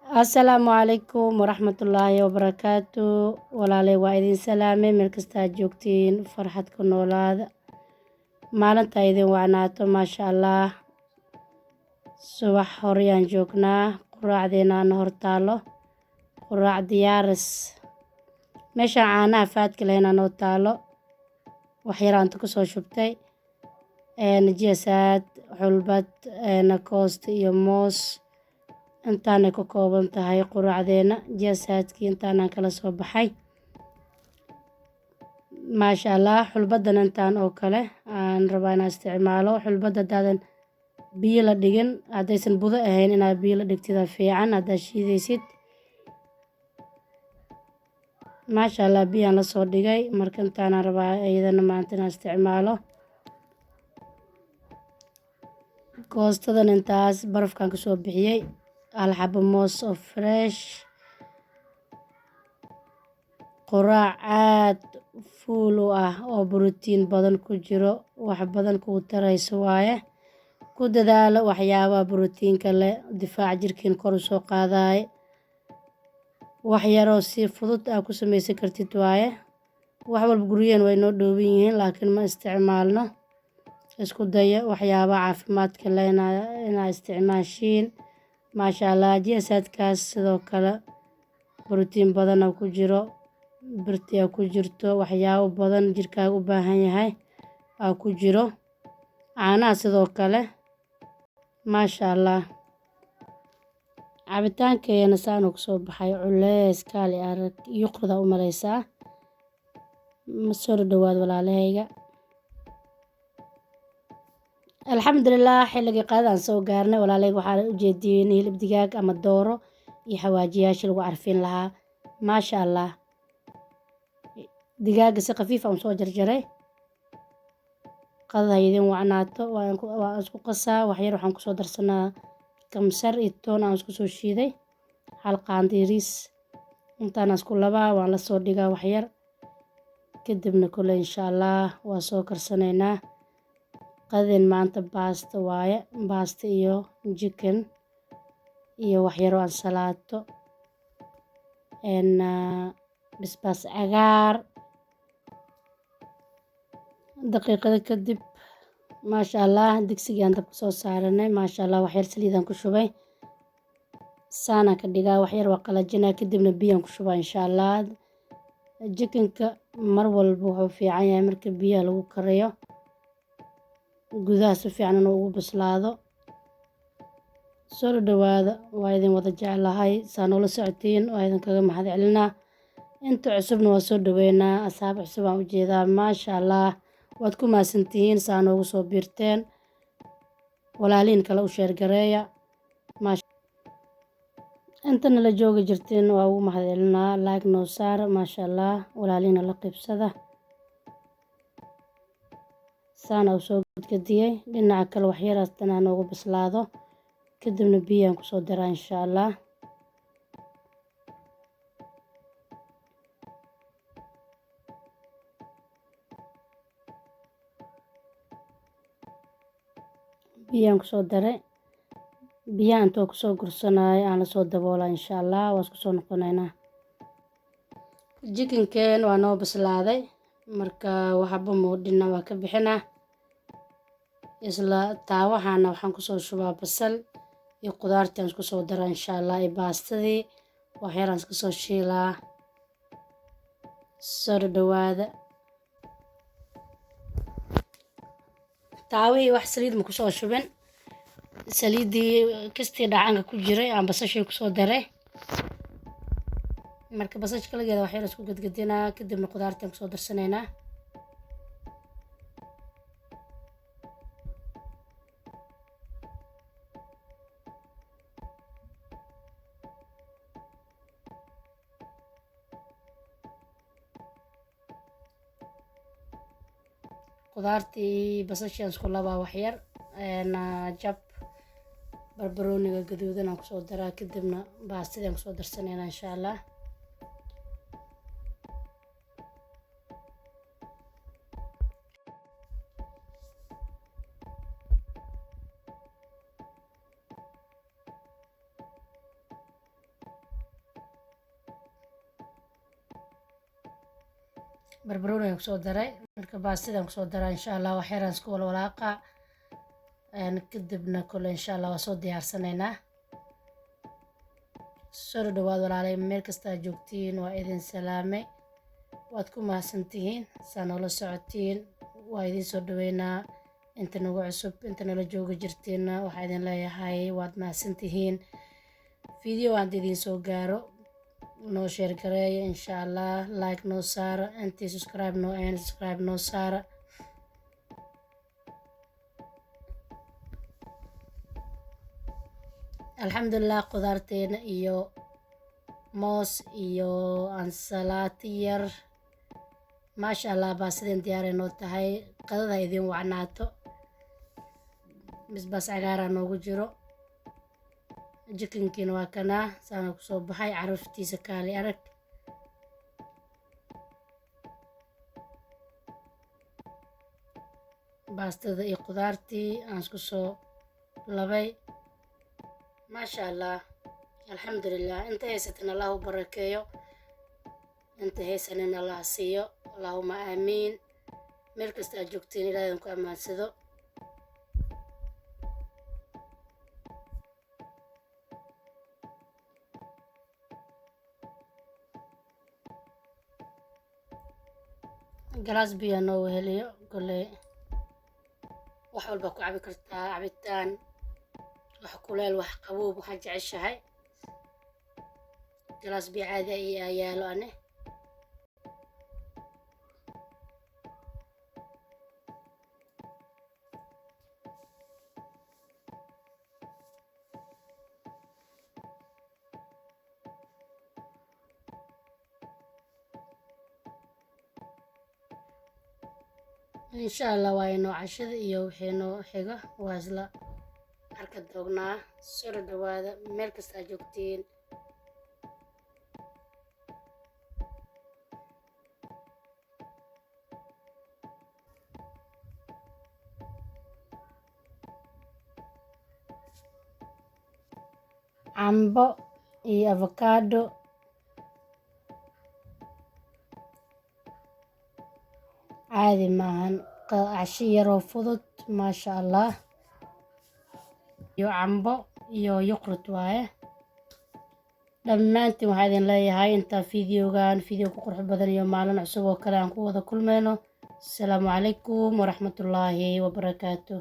Asalaamu calaykum waraxmatullaahi wabarakaatu. Walaalay waa idin salaamay meel kasta aad joogtiin, farxad ku noolaada, maalinta idin wacnaato maasha allah. Subax horeyaan joognaa, quraacdeenaana hortaalo, quraac diyaaris. Meeshaan caanaha faadka lehna noo taalo, wax yaraanta kusoo shubtay, jiasaad, xulbad, koosta iyo moos. intaanay ka kooban tahay quraacdeena. jiasaadkii intaanaan kala soo baxay maasha allah. xulbadan intaan oo kale aan rabaa inaan isticmaalo. xulbada haddaadan biyo la dhigin, haddaysan budo ahayn inaad biyo la dhigtida fiican. haddaad shiidaysid maasha allah biyaan la soo dhigay, marka intaanaan rabaa iyadana maanta inaan isticmaalo. koostadan intaas barafkaan kasoo bixiyey, hal xabo moos oo fresh. quraac aad fuul u ah oo borotiin badan ku jiro, wax badan kuu tarayso waaye. ku dadaalo waxyaabaha borotiinka leh, difaac jirkiin kor u soo qaadaay. wax yaroo si fudud aa ku samaysan kartid waaye. wax walba guriyeen way noo dhooban yihiin laakiin ma isticmaalno. isku daya waxyaabaha caafimaadka leh inaa isticmaashiin maasha allah. jiasaadkaas sidoo kale borotiin badan oo ku jiro, birti aa ku jirto, waxyaabo badan jirkaaga u baahan yahay aa ku jiro. caanaha sidoo kale maasha allah. cabitaankeena saanuu kusoo baxay, culeys kaali arag yuqda u malaysaa. ma soo dhawaad walaalahayga. alxamdulilah, xilligii qaadaan soo gaarnay walaalahayga. waxaa u jeediin hilib digaag ama dooro iyo xawaajiyaasha lagu carfin lahaa maasha allah. digaaga si khafiif aan soo jarjaray. qadada idin wacnaato waan isku qasaa. waxyar waxaan kusoo darsanaa kamsar iyo toon aan isku soo shiiday, hal qaando yariis. intaan isku labaa waan la soo dhigaa waxyar, kadibna kule insha allah waa soo karsanaynaa. qadeen maanta baasta waaye, baasta iyo jikin iyo waxyaro ansalaato, bisbaas cagaar. daqiiqada kadib maasha allah digsigaan dabka soo saaranay maasha allah. waxyar saliidaan ku shubay, saanaan ka dhigaa. waxyar waa qalajinaa, kadibna biyaan ku shubaa insha allah. jikinka mar walba wuxuu fiican yahay marka biyaha lagu kariyo, gudaha si fiican inuu ugu bislaado. soo dhawaada, waa idin wada jeclahay. saa noola socotiin waa idin kaga mahad celinaa. inta cusubna waa soo dhaweynaa. asxaab cusub aan u jeedaa maasha allah. waad ku mahadsantihiin saa noogu soo biirteen. walaaliin kale u sheergareeya. intana la jooga jirtiin waa ugu mahad celinaa. laag noo saara maasha allah. walaaliina la qibsada. saana u soo gadgadiyey. dhinaca kale waxyaraas tanaa noogu bislaado, kadibna biyaan kusoo daraa insha allah. biyaan kusoo daray. biyaha intoo kusoo gursanayo aan lasoo daboolaa insha allah. waa isku soo noqonaynaa. jikinkeen waa noo bislaaday, marka waxba moodhina waa ka bixinaa. isla taawahaana waxaan kusoo shubaa basal iyo qudaartii aan isku soo daraa insha allah, iyo baastadii waxyaraan iska soo shiilaa. soo dhawaada. taawihii wax saliid ma kusoo shubin, saliiddii kastii dhacanka ku jiray aan basashii kusoo daray. marka basasha kaligeeda waxyar isku gadgadinaa, kadibna qudaartii aan kusoo darsanaynaa. qudaartii basashii aan isku labaa waxyar, jab barbarooniga gaduudan aan kusoo daraa, kadibna baastadii aan kusoo darsanaynaa insha allah. barbarooni aan kusoo daray. Marka baastidaan kusoo daraa insha allah wax yaraan isku walwalaaqa kadibna kole insha allah waa soo diyaarsanaynaa. soo dhawaad walaalay, meel kasta aad joogtiin waa idin salaamay. waad ku mahadsantihiin saa noola socotiin, waa idin soo dhaweynaa. inta nagu cusub inta nala jooga jirtiina waxaa idin leeyahay waad mahadsantihiin. video aan idin soo gaaro noo share gareeya insha allah, like noo saara, intii subscribe noo saara. alxamdulilah qudaarteena iyo moos iyo ansalaati yar maasha allah baa sideen diyaaray noo tahay. qadada idin wacnaato. bisbaas cagaaraa noogu jiro. jikinkiina waa kanaa saana kusoo baxay, caraftiisa kaali arag. baastada iyo qudaartii aan isku soo labay. maasha allah alxamdulilah. inta haysatin allah u barakeeyo, inta haysanin allah siiyo. allahuma aamiin. meel kasta aad joogtiin ilaahay idinku ammaansado. galaas biyo noo weheliyo. koley wax walba ku cabi kartaa, cabitaan, wax kuleel, wax qaboob, waxaad jeceshahay. galaas biyo caadi ayaa yaalo ane. insha allah waa inoo cashada iyo wixii noo xiga waa isla arka doognaa. soo dhawaada meel kasta aad joogtiin. cambo iyo avocado caadi maahan, cashi yaroo fudud maasha allah. iyo cambo iyo yuqrut waaye. dhammaantiin waxaa idin leeyahay intaa videogan video ku qurux badan iyo maalin cusub oo kale aan ku wada kulmayno. asalaamu calaykum waraxmatullaahi wabarakaatuh.